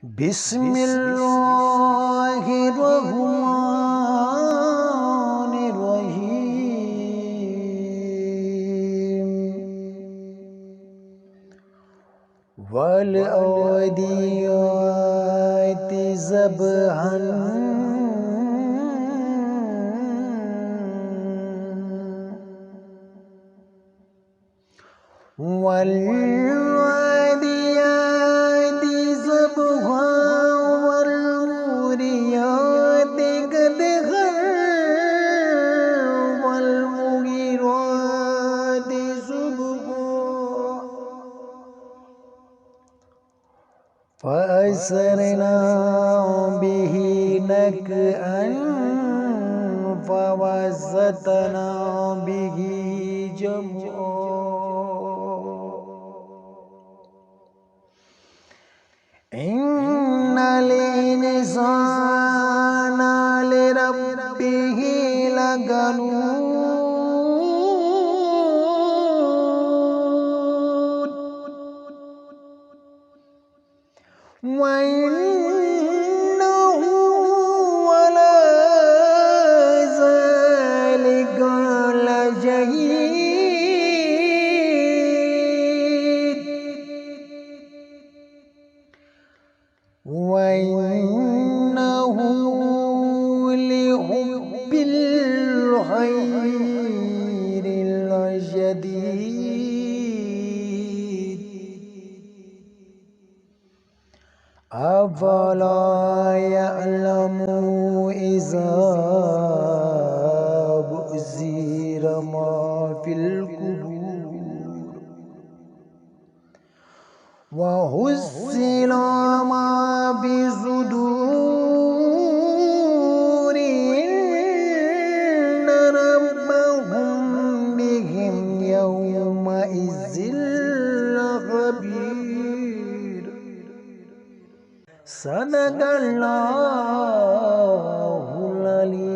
بسم الله الرحمن الرحيم والعاديات ضبحا والعاديات ضبحا والموريات قدحا والمغيرات صبحا فأثرنا به نقعا فوسطنا به جمعا إن الإنسان لربه لكنود وإنه على ذلك لشهيد وإنه لحب الخير لشديد أفلا يعلم إذا بعثر ما في القبور وحصل ما في الصدور إن ربهم بهم يومئذ لخبير صدق الله العلي